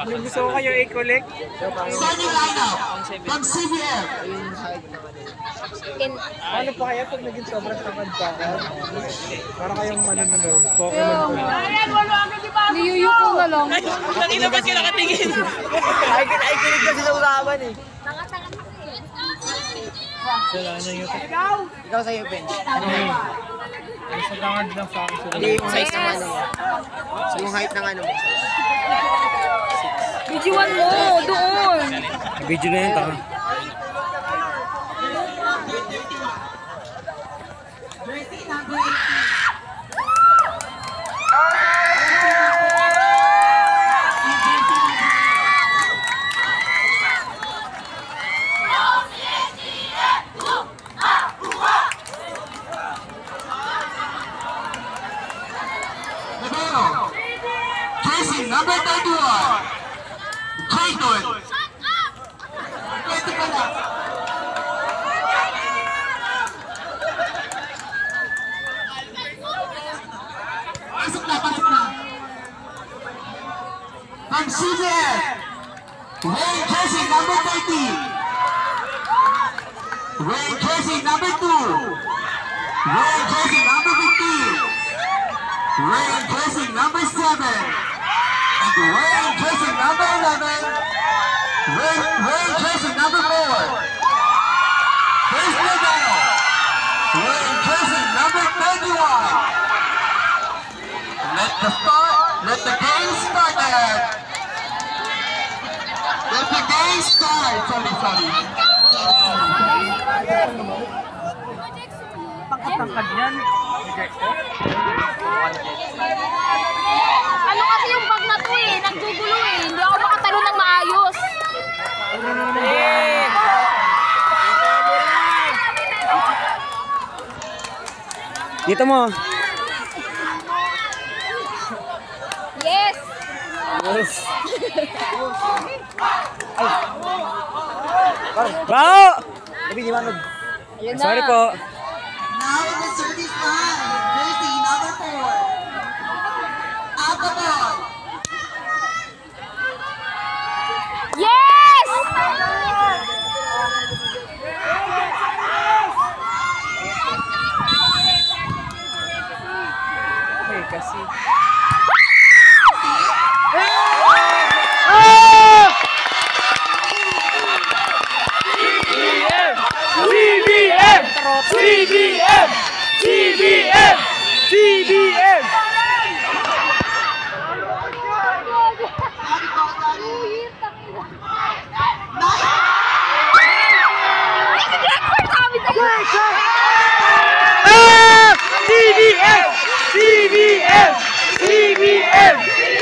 Yung gusto ko kayo i-collect. Starting lineup from CBM. Ano pa kaya pag naging sobrang tamad pa? Para kayong manunod. Pokemon ko. Niyuyuko na lang. Nakita ba't ka nakatingin? Ay, kinig kasi sa usapan eh. Ikaw sa'yo, Ben. Sa tangad lang sa akin. Hindi yung size ng ano. Sa yung height ng ano. Videoan mo, doon. Video na yun, taka. Jersey number 31. Jayton. Pwede ka na. Pasok na, pasok na. From CBN, wearing jersey number 30. Wearing jersey number 2. Wearing jersey number 15. Wearing jersey number 7. Wearing jersey number 11. Wearing jersey number 4. First Nagano. Wearing jersey number 31. Let the game start. Let the game start. Sorry. Pagkatangkad yan. Ano kasi yung bag na to eh, naggugulo eh. Hindi ako makatalo ng maayos. Dito mo. Yes! Yes. Bao! Sabi di manod. Sorry po. Now in the service line, jersey number 4. Alcohol. Yes! Okay, kasi.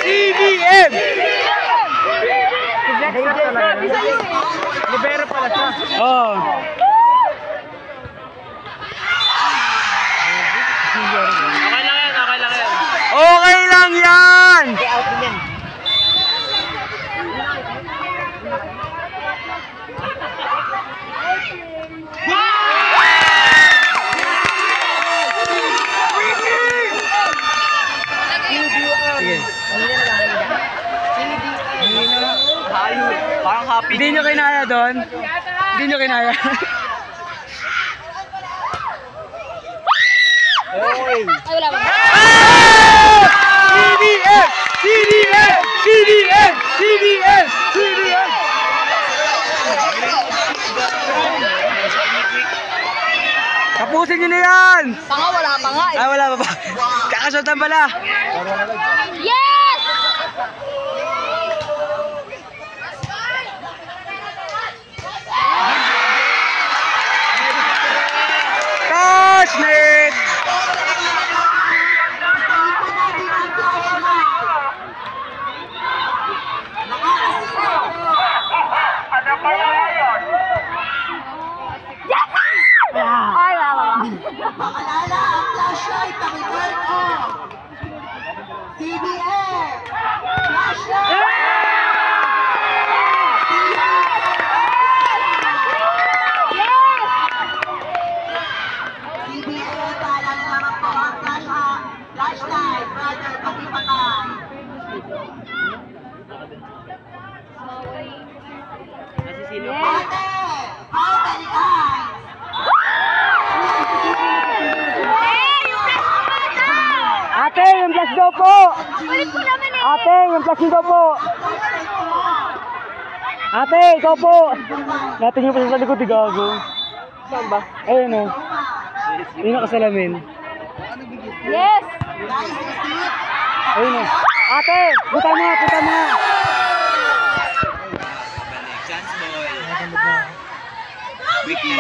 CBM! Libero pala siya. Oo. Okay lang yan! Parang happy. Hindi nyo kinaya doon? Hindi nyo kinaya? Ay, wala ba? CBM! CBM! CBM! CBM! CBM! Tapusin nyo na yan! Panga, wala pa nga eh. Ay, wala pa ba? Kakasultan pala! Yes! Touch net! Ay, wala. Paalala ang flashlight na may turn off. CBN. Flashlight. CBN, paalala naman po ang flashlight. Brother, pag-ipatay. Ate, yung plus daw po. Ulit ko naman eh. Ate, yung plus daw po. Ate, ikaw po. Natin yung pa sa likod, gago. Saan ba? Ayun o. Yung nakasalamin. Yes. Ayun o. Ate, puta mo, puta mo. Chance boy. Weekly.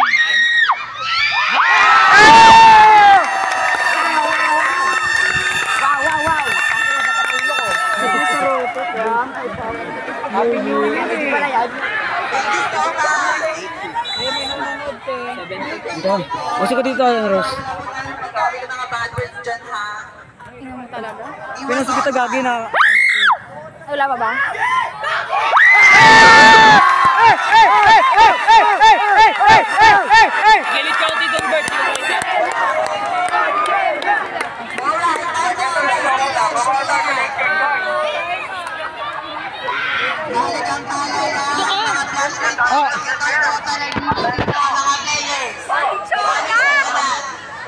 Happy New Year. Ito. Masuk ka dito, Ros. Pinasok kita gagi na. Wala pa ba? Gilit ka dito ng bird.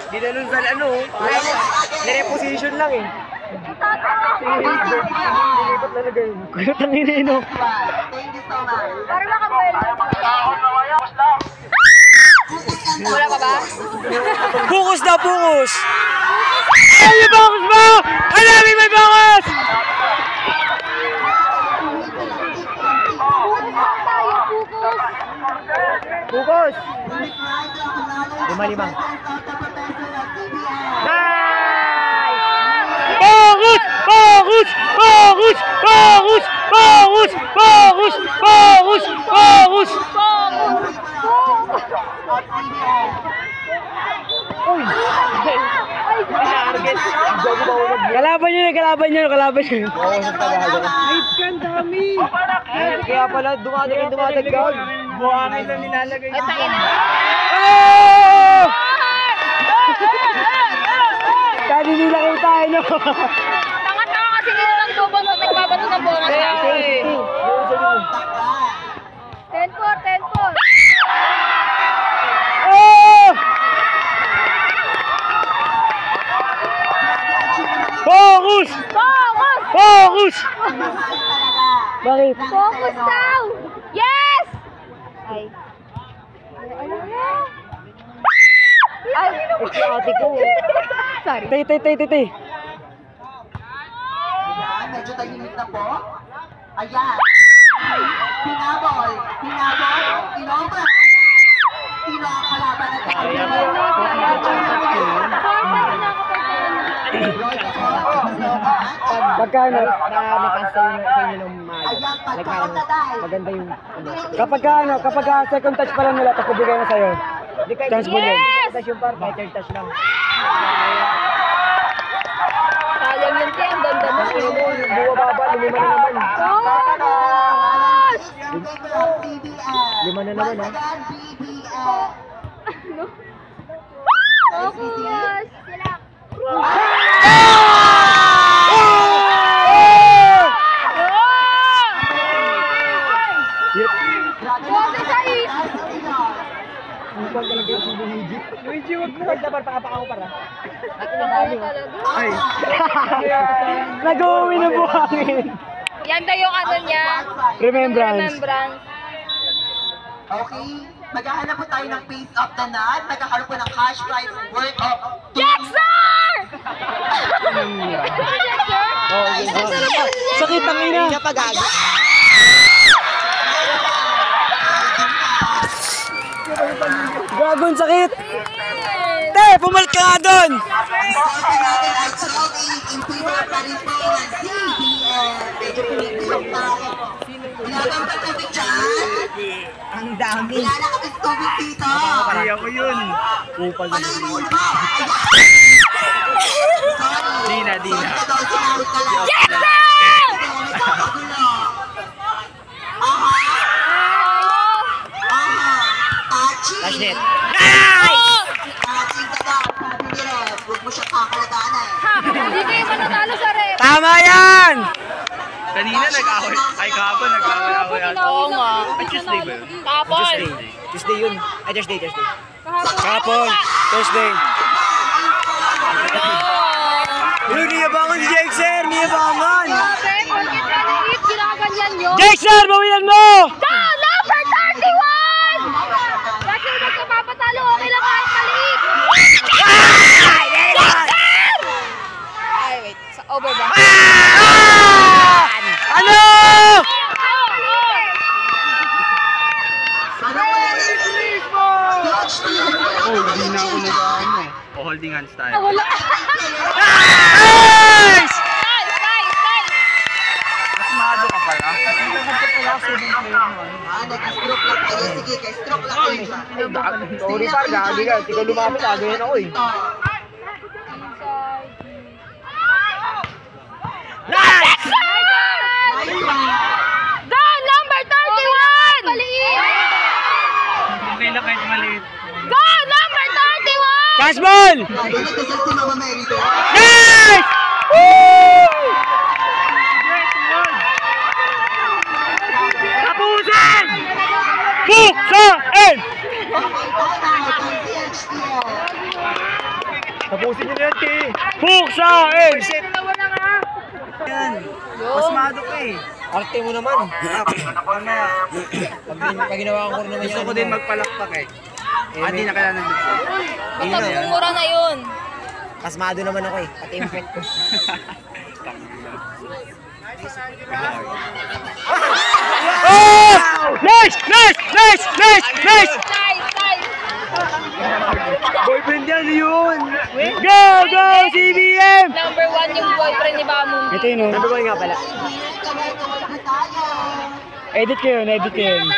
Di na nun sa ano, nireposition lang eh. Nilipat talaga yun. Kuya tangin eh, no? Para makabuelo. Wala pa ba? Bukus na, bukus! Ay, may bukus mo! Ang dami may bukus! Bukus! Lima. Bukus! Bukus! Bukus! Bukus! Bukus! Bukus! Bukus! Bukus! Kalaban nyo. Ay, kan dami. Kaya pala dumadag ka. Buhangin lang nilalagay. Ay, takin na. Oh! Kaya nila kayo tayo, no? Tanga-tanga kasi nila ng tubon pag nagbabato ng bonus. 10-4. Oh! Focus! Focus! Bakit? Focus daw! Yes! Ay. Ay, ate ko. sorry. Tay. Ayan, medyo tahimik na po. Ayan. Pinabol. Inova. Sino ang kalaban na tayo? Pagkano napas sa inyo ng Ayan, pagkaon na dahil. maganda yung kapag second touch pa lang nila tapos bigay na sa'yo. Chance mo yun. Yes! Touch yung par, third touch lang. Sayang yun, Ken. Ganda mo. Yung buwa baba, lima na naman. Focus! Lima na naman, ha? Focus! Luigi, wag mo. Wag na par, pakapaka ko para. Ay. Nag-uwi na buhangin. Yan daw yung ano niya. Remembrance. Okay, maghahanap po tayo ng Face of the Night. Magkakaroon po ng cash prize worth of Jackson! Sakit ang ina. Gagon sakit. Te, pumalit ka nga doon. Ang sorte natin ay 12-8 in favor pa rin po ng CBN. Medyo pinigilong tayo. Ilagang pa tubig dyan. Ang dami. Ilala kami sa tubig dito. Kaya ko yun. Upal na. Ano yung ulo mo? Sorry. Dina. Sorry ka daw, sinawit ka lang. Jackson! Nagkakagulo. Aha. Touching. Touch net. Touching ka daw. Sabi ni Ref, huwag mo siya kakalaganan. Ha! Hindi kayo manatalo sa rep. Tama yan! Kanina nag-away. Ay, kahapon nag-away yata. Oo nga. Ay, Tuesday ba yun? Kapon! Tuesday yun. Ay, Thursday. Kahapon. Thursday. Uy, niyabangan si Jexer! Niyabangan! Grabe, porkit maliit, ginaganyan nyo. Jexer, bawian mo! Go! Number 31! Kasi nagkapapatalo, okay lang kahit maliit. Ay, wait. Sa over ba? Ano? Oh, hindi na ako nag-ano. O holding hands tayo. Wala. Nice! Asmado ka pala. Nag-stroke lang kayo. Sige, kay-stroke lang kayo dyan. Sorry pa, gagi ka. Hindi ka lumapit, agayin ako eh. Nice! Go! Number 31! Maliit! Okay lang kahit maliit. Go! Number 31! Chance ball! Narinig kasi si Mama Mary doon. Nice! Woo! Tapusin! Buksain! Tapusin nyo na yan, T. Buksain! Yan. Asmado ka eh. Arte mo naman. Pag ginawa ko naman Gusto ko din magpalakpak eh. Hindi na kailangan dito. Matagumura na yun. Pasmado naman ako eh. Pati yung pet ko. Oh! Nice! Nice! Nice! Nice! Nice! Boyfriend yan yun! Go! Go! CBM! Number 1 yung boyfriend ni Bamon. Ito yun, number 1 nga pala. Edit ko yun, edit ko yun.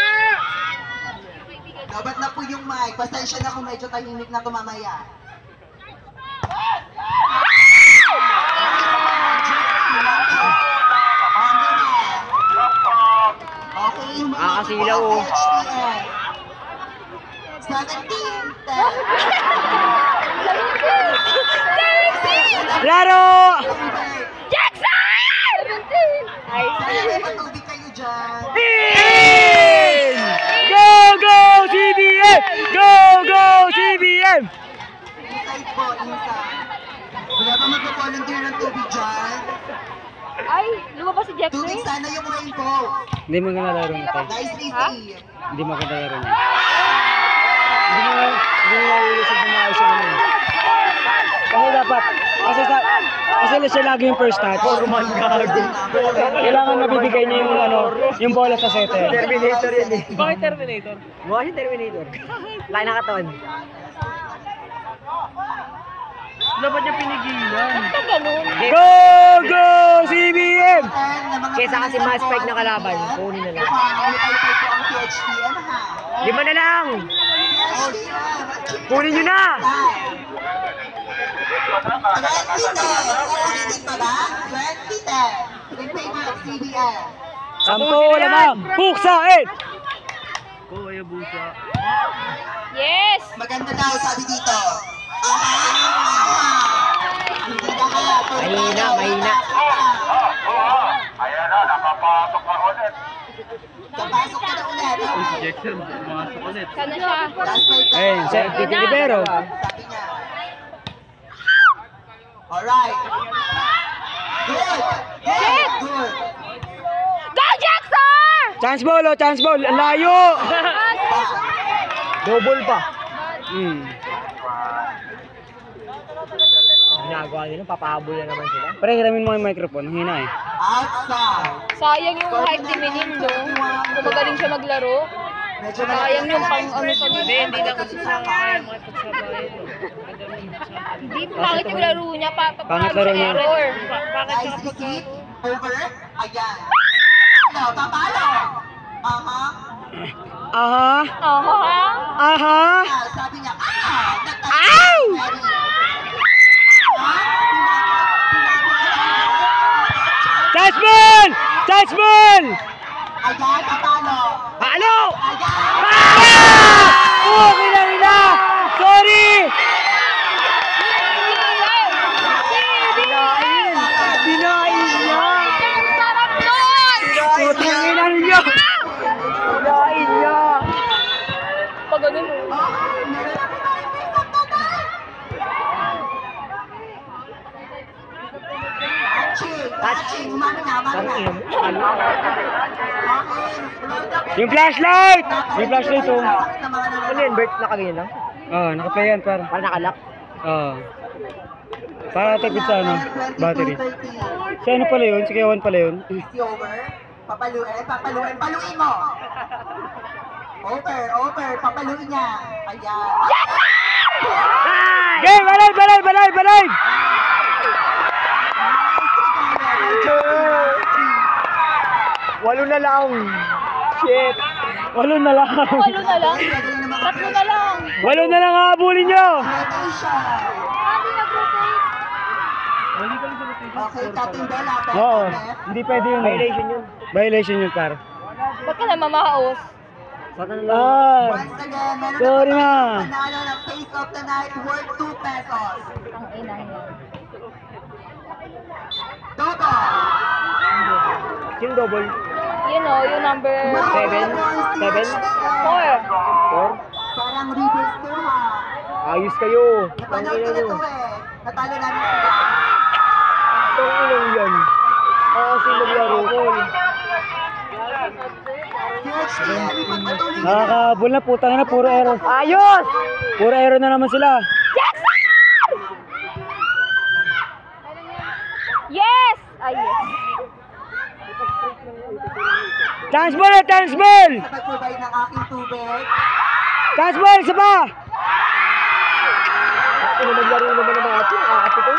Dapat na po yung mic. Pasensya na kung medyo tahimik na tumamaya. Okay, yung mga Nakakasilaw, oh. 17. Laro! Jackson! 17! Matubig kayo dyan. In! Go! Go! CBM! Go! Go! CBM! Inside po, inside. Wala ba magpa-volunteer ng tubig dyan? Ay, lumabas si Jackson? Tubig sana yung rainbow. Hindi maganda laro na tayo. Nice, Steve. Hindi maganda laro na. Hindi mo ilisip na maayos yung ano. Kasi dapat, kasi siya lagi yung first touch. Forman gago. Kailangan mabibigay niya yung ano, yung bola sa setter. Terminator yun eh. Bakit Terminator? Bakit Terminator? Laki na katawan. Dapat niya pinigilan. Ito ganun. Go! Go! CBM! Kesa kasi mas spike na kalaban, kunin na lang. ang PHPM ha. 5 na lang! Kunin nyo na! 20 pa ba? 20 in favor of CBM. 10 naman! Buksain! Ko, kaya busa. Yes! Maganda daw sabi dito. Mahina, mahina. Kapasok ka na ulit. Si Jackson, pumasok ulit. Sana siya. Last night na. Ayun, sa Libero. Sabi niya. Alright. Good. Good. Good. Go, Jackson! Chance ball, oh, chance ball. Ang layo! Double pa. Ginagawa nila, papahabol na naman sila. Pre, hiramin mo yung microphone, ang hina eh. Outside. Sayang yung hype ni Minin, no? Kung magaling siya maglaro. Medyo Sayang yung pang ano sa Hindi na kasi sa kaya makipagsabayan. Hindi, pangit yung laro niya. Pangit laro niya. Error. nice receipt. Over. Ayan. Ano, papalo. Aha. Aha! Aha. Aha! Sabi niya, Ow! Chance ball! Chance ball! Ayan, papalo. Halo! Ayan. Ah! Oh, hina! Sorry! Dinain niya! Ang sarap nun! Putang ina niya! Dinain niya! Pag ganun. Matching, umami na. Yung flashlight! Yung flashlight oh. Ano yun, Bert? Nakaganyan lang? Oo, nakaplay yan par. Para nakalock? Oo. Para tapit sa ano, battery. Si ano pala yun? Si Kewan pala yun. Si over. Papaluin mo! Over, papaluin niya. Ayan. Game! Balay! Walo na lang. Shit. Walo na lang. Tatlo na lang. Walo na lang habulin nyo. Okay, tapping ball ha. Oo. Hindi pwede yun. Violation yun par. Ba't ka na mamaos? Once again, meron Sorry na. panalo ng face of the night worth 2 pesos. Ang ina niya. Double. Yung double. You know, yung number 7? 4. 4? Parang reverse to ha. Ayos kayo. Napanood ko na to eh. Natalo namin sila. Itong ilong yan. Kasi maglaro ko. Nakakabol na, putang na, puro error. Ayos! Puro error na naman sila. Yes! Ay, yes. Chance ball! Chance ball! Sa pag-provide ng aking tubig. Chance ball! Isa pa! Ano naglaro naman ng mga ate ko?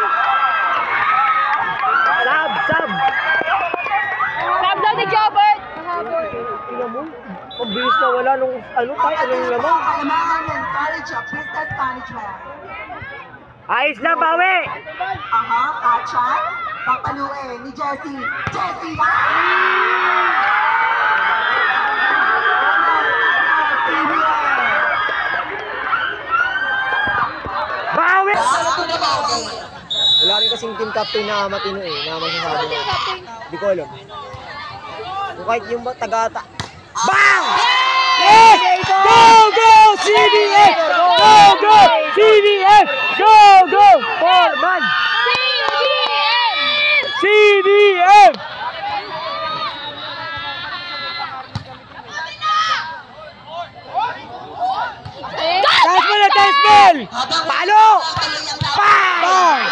Sab! Sab daw ni Jobert! Tingnan mo, ang bilis na wala nung ano tayo, anong naman. Kalamahan ng College of Business Management. Ayos na, bawi! Aha, Kachan. Papaluin ni Jessie. Jessie! Bawi! Wala rin kasing team captain na matino eh, na masasabi. Hindi ko alam. Kung kahit yung taga-ata. Bang! Yes! Go! Go! CBF! Go! Go! CBF! Go! Go! Foreman! CBF! Taas mo na! Taas ball! Palo! Bang!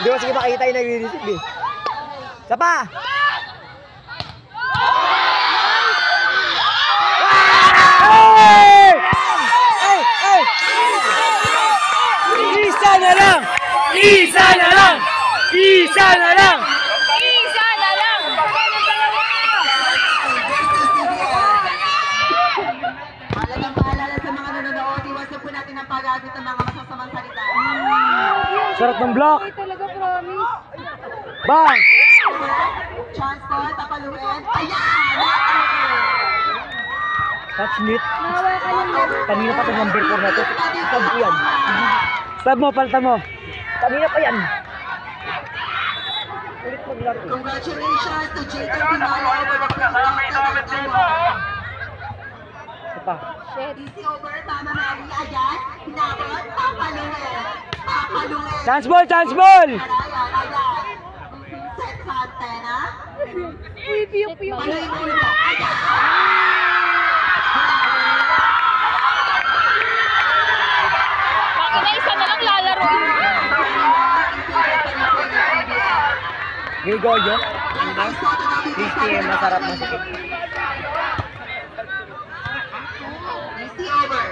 Hindi ko sige makita yung nagre-receive eh. Isa pa! Hey! Isa na lang! Isa na lang! Isa na lang! Isa na lang! Mahalagang paalala sa mga nanonood, iwasan po natin ang pag-aabit ng mga masasamang salita. Sarap ng block! Talaga promise. Bang! Chance ball, papaluin. Ayan! Touch meet. Nahawa ka lang yan. Kanina pa itong number 4 na to. Stab ko yan. Stab mo, palta mo. Kanina pa yan. Ulit maglaro. Congratulations to Jacob Pinalo over the first Isa pa. Shit. Easy over, Mama Mary. Ayan, hinabot, papaluin. Papaluin. Chance ball! Chance ball! Ayan. Set sa antena. Piyok. Paluin mo na. Ayan. Bakit na isa na lang lalaroin? Gregorio. PCM, masarap na sakit. Easy over.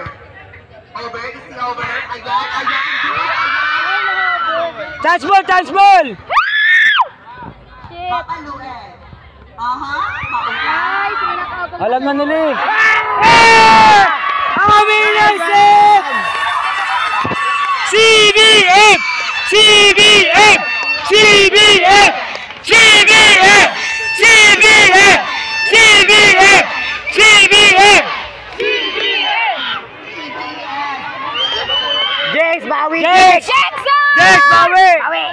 Easy over. Ayan. Chance ball! Chance ball! Shit. Papaluin. Aha, papaluin. Ay, sinakabang. Alam na nila eh. Ah! Ang amazing! CBF! CBF! CBF! CBF! CBF! CBF! CBF! Jex, bawi! Jex! Jackson! Jex, bawi! Bawi!